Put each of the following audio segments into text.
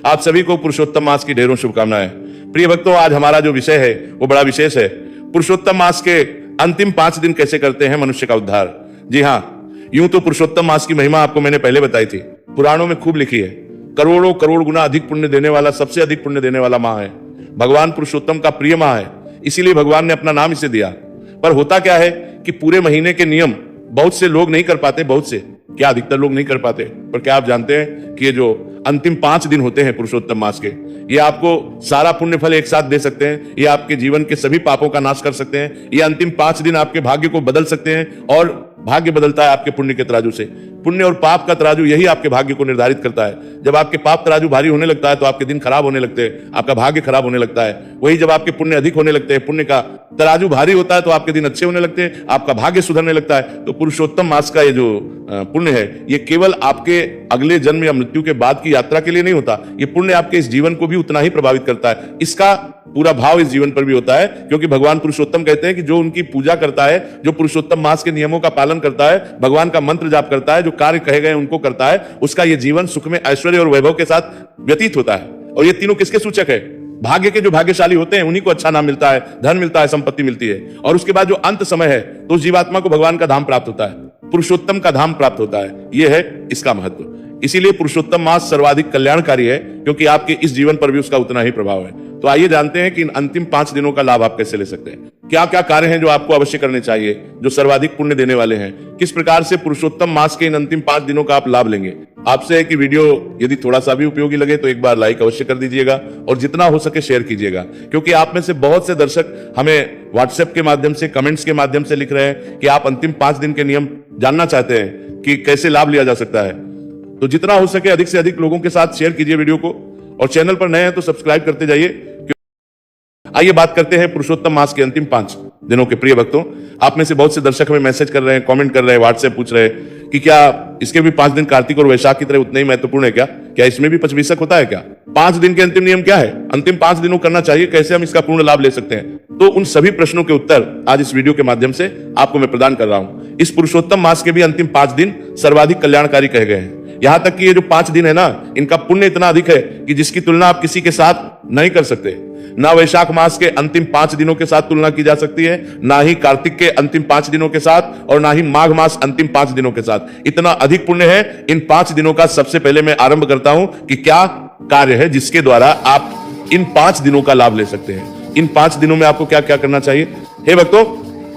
आप सभी को पुरुषोत्तम मास की ढेरों शुभकामनाएं। प्रिय भक्तों, आज हमारा जो विषय है वो बड़ा विशेष है। पुरुषोत्तम मास के अंतिम 5 दिन कैसे करते हैं मनुष्य का उद्धार। जी हाँ, यूं तो पुरुषोत्तम मास की महिमा आपको मैंने पहले बताई थी, पुराणों में खूब लिखी है। करोड़ों करोड़ गुना अधिक पुण्य देने वाला, सबसे अधिक पुण्य देने वाला माह है। भगवान पुरुषोत्तम का प्रिय माह है, इसीलिए भगवान ने अपना नाम इसे दिया। पर होता क्या है कि पूरे महीने के नियम बहुत से लोग नहीं कर पाते, बहुत से क्या अधिकतर लोग नहीं कर पाते। पर क्या आप जानते हैं कि ये जो अंतिम 5 दिन होते हैं पुरुषोत्तम मास के, ये आपको सारा पुण्य फल एक साथ दे सकते हैं। ये आपके जीवन के सभी पापों का नाश कर सकते हैं। ये अंतिम 5 दिन आपके भाग्य को बदल सकते हैं, और भाग्य बदलता है आपके पुण्य के तराजू से। पुण्य और पाप का तराजू यही आपके भाग्य को निर्धारित करता है। जब आपके पाप तराजू भारी होने लगता है तो आपके दिन खराब होने लगते हैं, आपका भाग्य खराब होने लगता है। वही जब आपके पुण्य अधिक होने लगते हैं, पुण्य का तराजू भारी होता है, तो आपके दिन अच्छे होने लगते हैं, आपका भाग्य सुधरने लगता है। तो पुरुषोत्तम मास का ये जो पुण्य है, ये केवल आपके अगले जन्म या मृत्यु के बाद की यात्रा के लिए नहीं होता, ये पुण्य आपके इस जीवन को भी उतना ही प्रभावित करता है। इसका पूरा भाव इस जीवन पर भी होता है, क्योंकि भगवान पुरुषोत्तम कहते हैं कि जो उनकी पूजा करता है, जो पुरुषोत्तम मास के नियमों का पालन करता है, भगवान का मंत्र जाप करता है, जो कार्य कहे गए उनको करता है, उसका ये जीवन सुख में, ऐश्वर्य और वैभव के साथ व्यतीत होता है। और ये तीनों किसके सूचक है? भाग्य के जो भाग्यशाली होते हैं उन्हीं को अच्छा नाम मिलता है, धन मिलता है, संपत्ति मिलती है। और उसके बाद जो अंत समय है तो उस जीवात्मा को भगवान का धाम प्राप्त होता है, पुरुषोत्तम का धाम प्राप्त होता है। यह है इसका महत्व। इसीलिए पुरुषोत्तम मास सर्वाधिक कल्याणकारी है, क्योंकि आपके इस जीवन पर भी उसका उतना ही प्रभाव है। तो आइए जानते हैं कि इन अंतिम 5 दिनों का लाभ आप कैसे ले सकते हैं। क्या क्या कार्य हैं जो आपको अवश्य करने चाहिए, जो सर्वाधिक पुण्य देने वाले हैं। किस प्रकार से पुरुषोत्तम मास के इन अंतिम 5 दिनों का आप लाभ लेंगे। आपसे है कि वीडियो यदि थोड़ा सा भी उपयोगी लगे तो एक बार लाइक अवश्य कर दीजिएगा, और जितना हो सके शेयर कीजिएगा, क्योंकि आप में से बहुत से दर्शक हमें व्हाट्सएप के माध्यम से, कमेंट्स के माध्यम से लिख रहे हैं कि आप अंतिम 5 दिन के नियम जानना चाहते हैं कि कैसे लाभ लिया जा सकता है। तो जितना हो सके अधिक से अधिक लोगों के साथ शेयर कीजिए वीडियो को, और चैनल पर नए हैं तो सब्सक्राइब करते जाइए। आइए बात करते हैं पुरुषोत्तम मास के अंतिम 5 दिनों के। प्रिय भक्तों, आप में से बहुत से दर्शक हमें मैसेज कर रहे हैं, कमेंट कर रहे हैं, व्हाट्सएप पूछ रहे हैं कि क्या इसके भी 5 दिन कार्तिक और वैशाख की तरह उतने ही महत्वपूर्ण है क्या इसमें भी पंचविशक होता है क्या? 5 दिन के अंतिम नियम क्या है? अंतिम 5 दिनों करना चाहिए, कैसे हम इसका पूर्ण लाभ ले सकते हैं? तो उन सभी प्रश्नों के उत्तर आज इस वीडियो के माध्यम से आपको मैं प्रदान कर रहा हूं। इस पुरुषोत्तम मास के भी अंतिम 5 दिन सर्वाधिक कल्याणकारी कहे गए हैं। यहां तक कि ये जो 5 दिन है ना, इनका पुण्य इतना अधिक है कि जिसकी तुलना आप किसी के साथ नहीं कर सकते। ना वैशाख मास के अंतिम 5 दिनों के साथ तुलना की जा सकती है, ना ही कार्तिक के अंतिम 5 दिनों के साथ, और ना ही माघ मास अंतिम 5 दिनों के साथ। इतना अधिक पुण्य है इन 5 दिनों का। सबसे पहले मैं आरंभ करता हूं कि क्या कार्य है जिसके द्वारा आप इन 5 दिनों का लाभ ले सकते हैं। इन 5 दिनों में आपको क्या क्या करना चाहिए। हे भक्तों,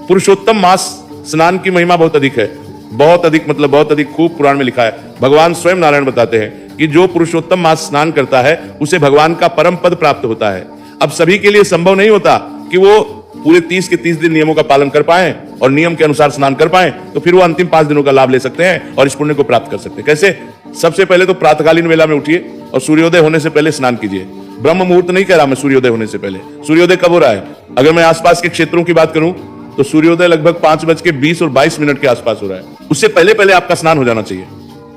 पुरुषोत्तम मास स्नान की महिमा बहुत अधिक है, बहुत अधिक, मतलब बहुत अधिक, खूब पुराण में लिखा है। भगवान स्वयं नारायण बताते हैं कि जो पुरुषोत्तम मास स्नान करता है उसे भगवान का परम पद प्राप्त होता है। अब सभी के लिए संभव नहीं होता कि वो पूरे 30 के 30 दिन नियमों का पालन कर पाएं और नियम के अनुसार स्नान कर पाएं, तो फिर वो अंतिम 5 दिनों का लाभ ले सकते हैं और इस पुण्य को प्राप्त कर सकते हैं। कैसे? सबसे पहले तो प्रातःकालीन वेला में उठिए और सूर्योदय होने से पहले स्नान कीजिए। ब्रह्म मुहूर्त नहीं कह रहा मैं, सूर्योदय होने से पहले। सूर्योदय कब हो रहा है? अगर मैं आसपास के क्षेत्रों की बात करूं तो सूर्योदय लगभग 5:20 और 22 मिनट के आसपास हो रहा है। उससे पहले पहले आपका स्नान हो जाना चाहिए।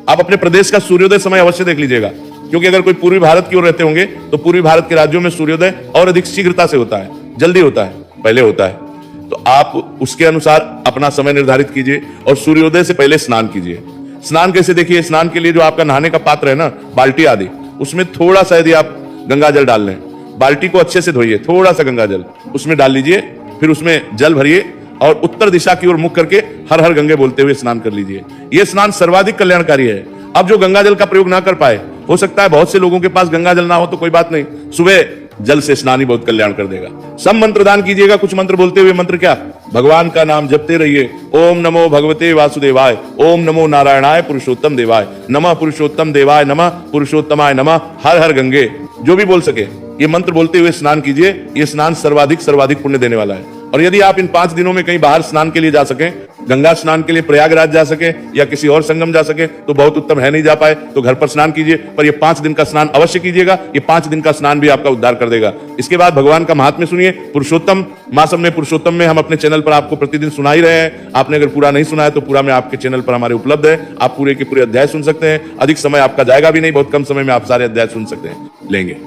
आप अपने प्रदेश का सूर्योदय समय अवश्य देख लीजिएगा, क्योंकि अगर कोई पूर्वी भारत की ओर रहते होंगे तो पूर्वी भारत के राज्यों में सूर्योदय और अधिक शीघ्रता से होता है, जल्दी होता है, पहले होता है। तो आप उसके अनुसार अपना समय निर्धारित कीजिए और सूर्योदय से पहले स्नान कीजिए। स्नान कैसे? देखिए, स्नान के लिए जो आपका नहाने का पात्र है ना, बाल्टी आदि, उसमें थोड़ा सा यदि आप गंगा जल डाल लें, बाल्टी को अच्छे से धोइए, थोड़ा सा गंगा जल उसमें डाल लीजिए, फिर उसमें जल भरिए और उत्तर दिशा की ओर मुख करके हर हर गंगे बोलते हुए स्नान कर लीजिए। यह स्नान सर्वाधिक कल्याणकारी है। अब जो गंगा जल का प्रयोग ना कर पाए, हो सकता है बहुत से लोगों के पास गंगा जल ना हो, तो कोई बात नहीं, सुबह जल से स्नान ही बहुत कल्याण कर देगा। सब मंत्र दान कीजिएगा, कुछ मंत्र बोलते हुए। मंत्र क्या? भगवान का नाम जपते रहिए। ओम नमो भगवते वासुदेवाय, ओम नमो नारायणाय पुरुषोत्तम देवाय, नमः पुरुषोत्तम देवाय, नमः पुरुषोत्तमाय नमः, हर हर गंगे, जो भी बोल सके ये मंत्र बोलते हुए स्नान कीजिए। ये स्नान सर्वाधिक सर्वाधिक पुण्य देने वाला है। और यदि आप इन 5 दिनों में कहीं बाहर स्नान के लिए जा सकें, गंगा स्नान के लिए प्रयागराज जा सके या किसी और संगम जा सके तो बहुत उत्तम है। नहीं जा पाए तो घर पर स्नान कीजिए, पर ये 5 दिन का स्नान अवश्य कीजिएगा। ये 5 दिन का स्नान भी आपका उद्धार कर देगा। इसके बाद भगवान का महात्म्य सुनिए। पुरुषोत्तम मासम में, पुरुषोत्तम में हम अपने चैनल पर आपको प्रतिदिन सुना ही रहे हैं। आपने अगर पूरा नहीं सुना है तो पूरा में आपके चैनल पर हमारे उपलब्ध है। आप पूरे के पूरे अध्याय सुन सकते हैं। अधिक समय आपका जाएगा भी नहीं, बहुत कम समय में आप सारे अध्याय सुन सकते हैं, लेंगे।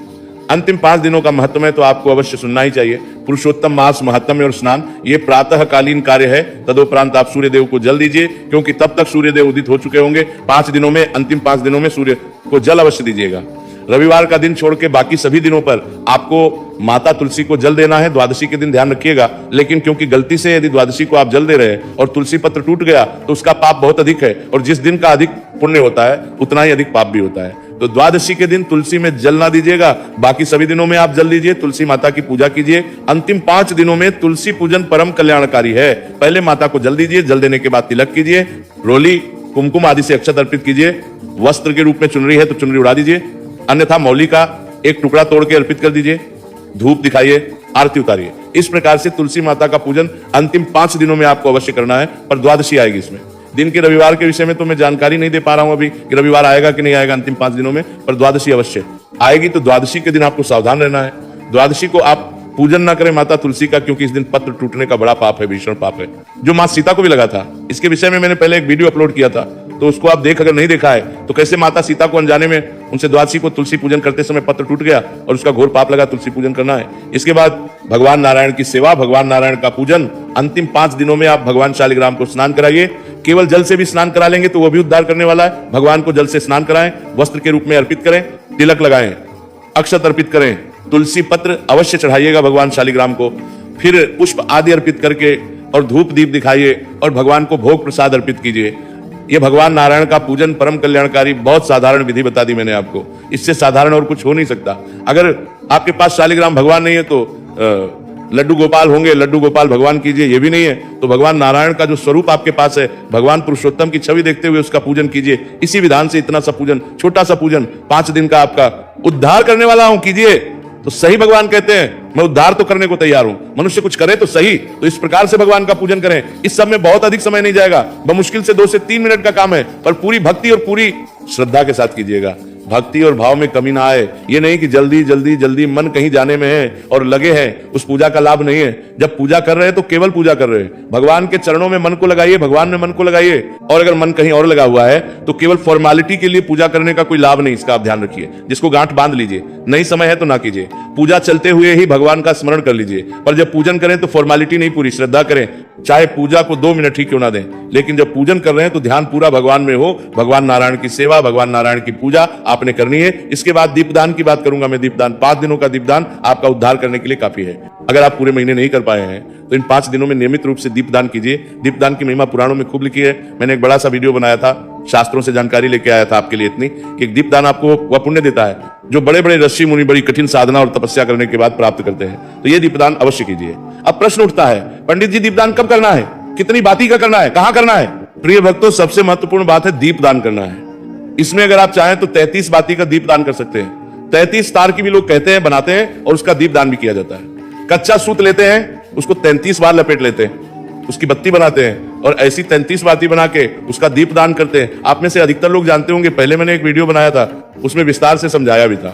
अंतिम 5 दिनों का महत्व है तो आपको अवश्य सुनना ही चाहिए। पुरुषोत्तम मास महात्म्य और स्नान ये प्रातःकालीन कार्य है। तदुपरांत आप सूर्यदेव को जल दीजिए, क्योंकि तब तक सूर्यदेव उदित हो चुके होंगे। 5 दिनों में, अंतिम 5 दिनों में सूर्य को जल अवश्य दीजिएगा। रविवार का दिन छोड़ के बाकी सभी दिनों पर आपको माता तुलसी को जल देना है। द्वादशी के दिन ध्यान रखिएगा, लेकिन क्योंकि गलती से यदि द्वादशी को आप जल दे रहे हैं और तुलसी पत्र टूट गया तो उसका पाप बहुत अधिक है, और जिस दिन का अधिक पुण्य होता है उतना ही अधिक पाप भी होता है। तो द्वादशी के दिन तुलसी में जल ना दीजिएगा, बाकी सभी दिनों में आप जल दीजिए, तुलसी माता की पूजा कीजिए। अंतिम 5 दिनों में तुलसी पूजन परम कल्याणकारी है। पहले माता को जल दीजिए, जल देने के बाद तिलक कीजिए, रोली कुमकुम आदि से अक्षत अर्पित कीजिए, वस्त्र के रूप में चुनरी है तो चुनरी उड़ा दीजिए, अन्यथा मौली का एक टुकड़ा तोड़ के अर्पित कर दीजिए, धूप दिखाइए, आरती उतारिए। इस प्रकार से तुलसी माता का पूजन अंतिम 5 दिनों में आपको अवश्य करना है। पर द्वादशी आएगी इसमें। दिन के रविवार के विषय में तो मैं जानकारी नहीं दे पा रहा हूं अभी कि रविवार आएगा कि नहीं आएगा अंतिम 5 दिनों में, पर द्वादशी अवश्य आएगी। तो द्वादशी के दिन आपको सावधान रहना है। द्वादशी को आप पूजन ना करें माता तुलसी का, क्योंकि इस दिन पत्र टूटने का बड़ा पाप है, भीषण पाप है, जो मां सीता को भी लगा था। इसके विषय में मैंने पहले एक वीडियो अपलोड किया था, तो उसको आप अगर नहीं देखा है तो कैसे माता सीता को अनजाने में उनसे द्वादशी को तुलसी पूजन करते समय पत्र टूट गया और उसका घोर पाप लगा, तुलसी पूजन करना है। इसके बाद भगवान नारायण की सेवा, भगवान नारायण का पूजन। अंतिम 5 दिनों में आप भगवान शालिग्राम को स्नान कराइए। केवल जल से भी स्नान करा लेंगे तो वो भी उद्धार करने वाला है। भगवान को जल से स्नान कराएं, वस्त्र के रूप में अर्पित करें, तिलक लगाएं, अक्षत अर्पित करें, तुलसी पत्र अवश्य चढ़ाइएगा भगवान शालिग्राम को, फिर पुष्प आदि अर्पित करके और धूप दीप दिखाइए और भगवान को भोग प्रसाद अर्पित कीजिए। ये भगवान नारायण का पूजन परम कल्याणकारी, बहुत साधारण विधि बता दी मैंने आपको, इससे साधारण और कुछ हो नहीं सकता। अगर आपके पास शालिग्राम भगवान नहीं है तो लड्डू गोपाल होंगे, लड्डू गोपाल भगवान कीजिए, ये भी नहीं है तो भगवान नारायण का जो स्वरूप आपके पास है, भगवान पुरुषोत्तम की छवि देखते हुए उसका पूजन कीजिए। इसी विधान से इतना सा पूजन, छोटा सा पूजन 5 दिन का आपका उद्धार करने वाला हूं, कीजिए। तो सही भगवान कहते हैं मैं उद्धार तो करने को तैयार हूं, मनुष्य कुछ करे तो सही। तो इस प्रकार से भगवान का पूजन करें। इस सब में बहुत अधिक समय नहीं जाएगा, बमुश्किल से 2 से 3 मिनट का काम है, पर पूरी भक्ति और पूरी श्रद्धा के साथ कीजिएगा। भक्ति और भाव में कमी ना आए। ये नहीं कि जल्दी जल्दी जल्दी मन कहीं जाने में है और लगे हैं, उस पूजा का लाभ नहीं है। जब पूजा कर रहे हैं तो केवल पूजा कर रहे हैं, भगवान के चरणों में मन को लगाइए, भगवान में मन को लगाइए। और अगर मन कहीं और लगा हुआ है तो केवल फॉर्मेलिटी के लिए पूजा करने का कोई लाभ नहीं, इसका आप ध्यान रखिए। जिसको गांठ बांध लीजिए, नहीं समय है तो ना कीजिए। पूजा चलते हुए ही भगवान का स्मरण कर लीजिए, पर जब पूजन करें तो फॉर्मेलिटी नहीं, पूरी श्रद्धा करें। चाहे पूजा को 2 मिनट ही क्यों ना दें, लेकिन जब पूजन कर रहे हैं तो ध्यान पूरा भगवान में हो। भगवान नारायण की सेवा, भगवान नारायण की पूजा आपने करनी है। इसके बाद दीपदान की बात करूंगा मैं। दीपदान 5 दिनों का दीपदान आपका उद्धार करने के लिए काफी है। अगर आप पूरे महीने नहीं कर पाए हैं तो इन 5 दिनों में नियमित रूप से दीपदान कीजिए। दीपदान की महिमा पुराणों में खूब लिखी है। मैंने एक बड़ा सा वीडियो बनाया था, शास्त्रों से जानकारी लेके आया था आपके लिए इतनी कि दीपदान आपको वह पुण्य देता है जो बड़े बड़े ऋषि मुनि बड़ी कठिन साधना और तपस्या करने के बाद प्राप्त करते हैं। तो ये दीपदान अवश्य कीजिए। अब प्रश्न उठता है, पंडित जी दीपदान कब करना है, कितनी बाती का करना है, कहां करना है? प्रिय भक्तों, सबसे महत्वपूर्ण बात है दीपदान करना है। इसमें अगर आप चाहें तो 33 बाती का दीपदान कर सकते हैं। 33 तार की भी लोग कहते हैं, बनाते हैं और उसका दीपदान भी किया जाता है। कच्चा सूत लेते हैं, उसको 33 बार लपेट लेते हैं, उसकी बत्ती बनाते हैं और ऐसी 33 बाती बना के उसका दीपदान करते हैं। आप में से अधिकतर लोग जानते होंगे, पहले मैंने एक वीडियो बनाया था, उसमें विस्तार से समझाया भी था।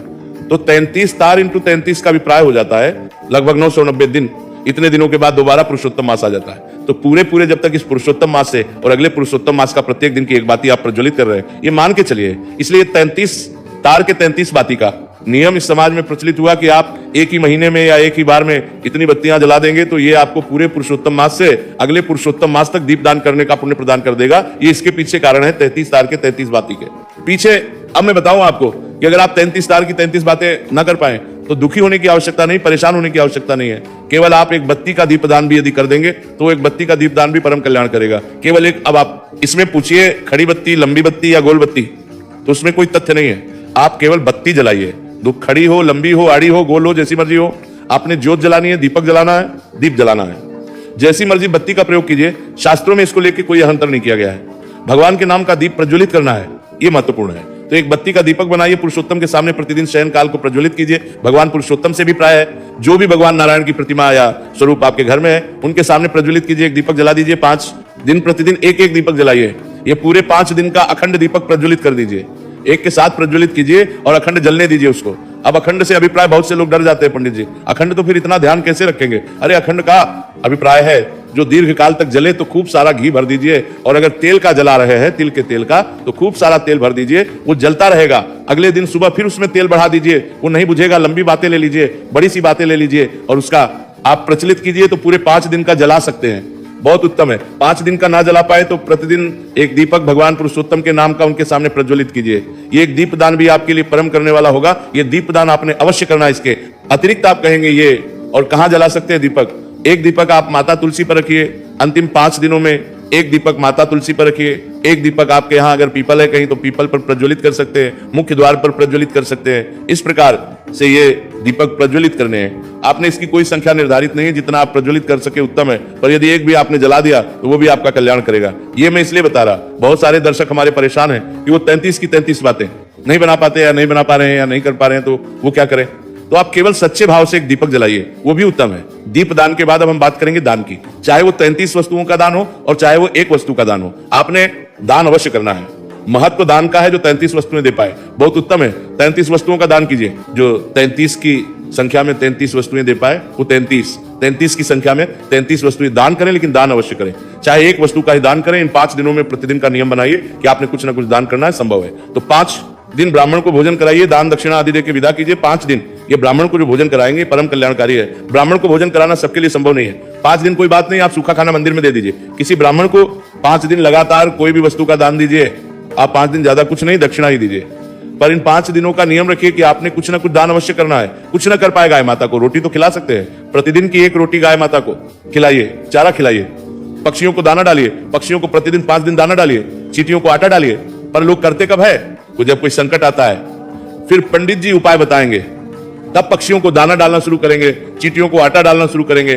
तो 33 तार इंटू 33 का अभिप्राय हो जाता है लगभग 990 दिन। इतने दिनों के बाद दोबारा पुरुषोत्तम मास आ जाता है। तो पूरे जब तक इस पुरुषोत्तम मास से और अगले पुरुषोत्तम मास का प्रत्येक दिन की एक बाती आप प्रज्वलित कर रहे हैं, ये मान के चलिए। इसलिए 33 तार के 33 बाती का नियम इस समाज में प्रचलित हुआ कि आप एक ही महीने में या एक ही बार में इतनी बत्तियां जला देंगे तो ये आपको पूरे पुरुषोत्तम मास से अगले पुरुषोत्तम मास तक दीपदान करने का पुण्य प्रदान कर देगा। ये इसके पीछे कारण है 33 तार के 33 बाती के पीछे। अब मैं बताऊं आपको कि अगर आप 33 तार की 33 बातें ना कर पाए तो दुखी होने की आवश्यकता नहीं, परेशान होने की आवश्यकता नहीं है। केवल आप एक बत्ती का दीपदान भी यदि कर देंगे तो एक बत्ती का दीपदान भी परम कल्याण करेगा। केवल एक, अब आप इसमें पूछिए खड़ी बत्ती, लंबी बत्ती या गोल बत्ती, तो उसमें कोई तथ्य नहीं है। आप केवल बत्ती जलाइए, खड़ी हो, लंबी हो, आड़ी हो, गोल हो, जैसी मर्जी हो। आपने ज्योत जलानी है, दीपक जलाना है, दीप जलाना है, जैसी मर्जी बत्ती का प्रयोग कीजिए। शास्त्रों में इसको लेकर कोई अंतर नहीं किया गया है। भगवान के नाम का दीप प्रज्वलित करना है, ये महत्वपूर्ण है। तो एक बत्ती का दीपक बनाइए, पुरुषोत्तम के सामने प्रतिदिन शयन काल को प्रज्वलित कीजिए। भगवान पुरुषोत्तम से भी प्राय है, जो भी भगवान नारायण की प्रतिमा या स्वरूप आपके घर में है उनके सामने प्रज्वलित कीजिए। एक दीपक जला दीजिए। 5 दिन प्रतिदिन एक एक दीपक जलाइए। ये पूरे 5 दिन का अखंड दीपक प्रज्वलित कर दीजिए, एक के साथ प्रज्वलित कीजिए और अखंड जलने दीजिए उसको। अब अखंड से अभिप्राय बहुत से लोग डर जाते हैं, पंडित जी अखंड तो फिर इतना ध्यान कैसे रखेंगे? अरे अखंड का अभिप्राय है जो दीर्घ काल तक जले, तो खूब सारा घी भर दीजिए। और अगर तेल का जला रहे हैं, तिल के तेल का, तो खूब सारा तेल भर दीजिए, वो जलता रहेगा। अगले दिन सुबह फिर उसमें तेल बढ़ा दीजिए, वो नहीं बुझेगा। लंबी बातें ले लीजिए, बड़ी सी बातें ले लीजिए और उसका आप प्रचलित कीजिए, तो पूरे 5 दिन का जला सकते हैं। बहुत उत्तम है। 5 दिन का ना जला पाए तो प्रतिदिन एक दीपक भगवान पुरुषोत्तम के नाम का उनके सामने प्रज्वलित कीजिए। ये एक दीपदान भी आपके लिए परम करने वाला होगा। ये दीपदान आपने अवश्य करना है। इसके अतिरिक्त आप कहेंगे ये, और कहां जला सकते हैं दीपक? एक दीपक आप माता तुलसी पर रखिए। अंतिम 5 दिनों में एक दीपक माता तुलसी पर रखिए। एक दीपक आपके यहाँ अगर पीपल है कहीं तो पीपल पर प्रज्वलित कर सकते हैं, मुख्य द्वार पर प्रज्वलित कर सकते हैं। इस प्रकार से ये दीपक प्रज्वलित करने हैं। आपने इसकी कोई संख्या निर्धारित नहीं है, जितना आप प्रज्वलित कर सके उत्तम है, पर यदि एक भी आपने जला दिया तो वो भी आपका कल्याण करेगा। ये मैं इसलिए बता रहा, बहुत सारे दर्शक हमारे परेशान हैं कि वो 33 की 33 बातें नहीं बना पाते, या नहीं बना पा रहे हैं, या नहीं कर पा रहे हैं, तो वो क्या करें? तो आप केवल सच्चे भाव से एक दीपक जलाइए, वो भी उत्तम है। दीप दान के बाद अब हम बात करेंगे दान की। चाहे वो 33 वस्तुओं का दान हो और चाहे वो एक वस्तु का दान हो, आपने दान अवश्य करना है। महत्व दान का है जो 33 वस्तुएं दे पाए, बहुत उत्तम है। 33 वस्तुओं का दान कीजिए। जो 33 की संख्या में 33 वस्तुएं दे पाए वो 33 की संख्या में 33 वस्तुएं दान करें, लेकिन दान अवश्य करें। चाहे एक वस्तु का ही दान करें। इन 5 दिनों में प्रतिदिन का नियम बनाइए कि आपने कुछ ना कुछ दान करना है, संभव है तो 5 दिन ब्राह्मण को भोजन कराइए, दान दक्षिणा आदि देकर विदा कीजिए। 5 दिन ये ब्राह्मण को जो भोजन कराएंगे परम कल्याणकारी है। ब्राह्मण को भोजन कराना सबके लिए संभव नहीं है। 5 दिन कोई बात नहीं, आप सूखा खाना मंदिर में दे दीजिए। किसी ब्राह्मण को 5 दिन लगातार कोई भी वस्तु का दान दीजिए। आप 5 दिन ज्यादा कुछ नहीं, दक्षिणा ही दीजिए, पर इन 5 दिनों का नियम रखिए कि आपने कुछ ना कुछ दान अवश्य करना है। कुछ ना कर पाए गाय माता को रोटी तो खिला सकते हैं, प्रतिदिन की 1 रोटी गाय माता को खिलाइए, चारा खिलाइए। पक्षियों को दाना डालिए, पक्षियों को प्रतिदिन 5 दिन दाना डालिए। चींटियों को आटा डालिए। पर लोग करते कब है? जब कोई संकट आता है फिर पंडित जी उपाय बताएंगे, तब पक्षियों को दाना डालना शुरू करेंगे, चींटियों को आटा डालना शुरू करेंगे।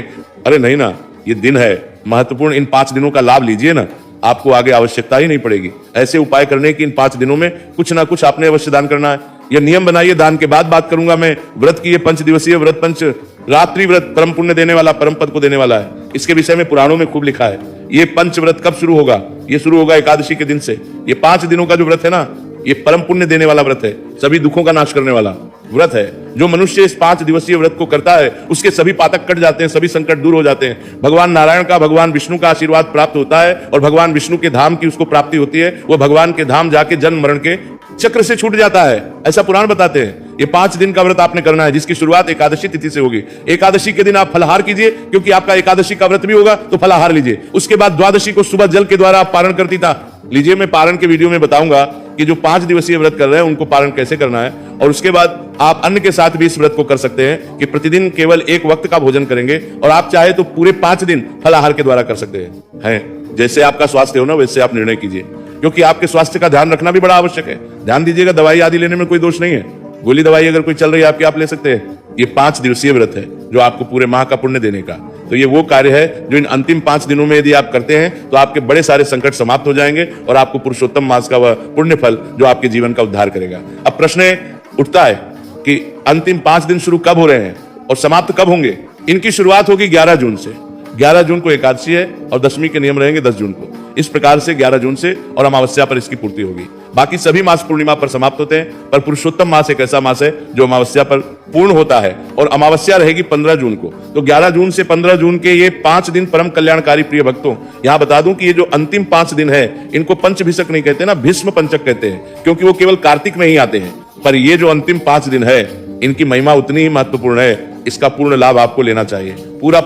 अरे नहीं ना, ये दिन है महत्वपूर्ण, इन 5 दिनों का लाभ लीजिए ना, आपको आगे आवश्यकता ही नहीं पड़ेगी ऐसे उपाय करने की। इन 5 दिनों में कुछ ना कुछ आपने अवश्य दान करना है। यह नियम बनाइए। दान के बाद बात करूंगा मैं व्रत की। ये 5 दिवसीय व्रत, पंच रात्रि व्रत परम पुण्य देने वाला, परम पद को देने वाला है। इसके विषय में पुराणों में खूब लिखा है। ये पंच व्रत कब शुरू होगा? ये शुरू होगा एकादशी के दिन से। ये 5 दिनों का जो व्रत है ना, ये परम पुण्य देने वाला व्रत है, सभी दुखों का नाश करने वाला व्रत है। जो मनुष्य इस 5 दिवसीय व्रत को करता है उसके सभी पातक कट जाते हैं, सभी संकट दूर हो जाते हैं। भगवान नारायण का, भगवान विष्णु का आशीर्वाद प्राप्त होता है और भगवान विष्णु के धाम की उसको प्राप्ति होती है। वो भगवान के धाम जाके जन्म मरण के चक्र से छूट जाता है, ऐसा पुराण बताते हैं। ये 5 दिन का व्रत आपने करना है, जिसकी शुरुआत एकादशी तिथि से होगी। एकादशी के दिन आप फलाहार कीजिए, क्योंकि आपका एकादशी का व्रत भी होगा तो फलाहार लीजिए। उसके बाद द्वादशी को सुबह जल के द्वारा आप पारण करती था लीजिए। मैं पारण के वीडियो में बताऊंगा कि जो 5 दिवसीय व्रत कर रहे हैं उनको पारण कैसे करना है। और उसके बाद आप अन्न के साथ भी इस व्रत को कर सकते हैं कि प्रतिदिन केवल एक वक्त का भोजन करेंगे, और आप चाहे तो पूरे 5 दिन फलाहार के द्वारा कर सकते हैं। जैसे आपका स्वास्थ्य हो ना, वैसे आप निर्णय कीजिए, क्योंकि आपके स्वास्थ्य का ध्यान रखना भी बड़ा आवश्यक है। ध्यान दीजिएगा, दवाई आदि लेने में कोई दोष नहीं है। गोली दवाई अगर कोई चल रही है आपकी, आप ले सकते हैं। ये 5 दिवसीय व्रत है जो आपको पूरे माह का पुण्य देने का। तो ये वो कार्य है जो इन अंतिम 5 दिनों में यदि आप करते हैं तो आपके बड़े सारे संकट समाप्त हो जाएंगे और आपको पुरुषोत्तम मास का वह पुण्य फल जो आपके जीवन का उद्धार करेगा। अब प्रश्न उठता है कि अंतिम 5 दिन शुरू कब हो रहे हैं और समाप्त कब होंगे? इनकी शुरुआत होगी 11 जून से। 11 जून को एकादशी है और दशमी के नियम रहेंगे 10 जून को। इस प्रकार से 11 जून से और अमावस्या पर इसकी पूर्ति होगी। बाकी सभी मास पूर्णिमा पर समाप्त होते हैं, पर पुरुषोत्तम मास एक ऐसा मास है जो अमावस्या पर पूर्ण होता है, और अमावस्या रहेगी 15 जून को। तो 11 जून से 15 जून के ये 5 दिन परम कल्याणकारी प्रिय भक्तों, यहां बता दूं कि ये जो अंतिम 5 दिन है इनको पंचभिषक नहीं कहते ना, भीष्म पंचक कहते हैं, क्योंकि वो केवल कार्तिक में ही आते हैं। पर ये जो अंतिम 5 दिन है इनकी महिमा उतनी ही महत्वपूर्ण है, इसका पूर्ण लाभ आपको लेना चाहिए। पूरा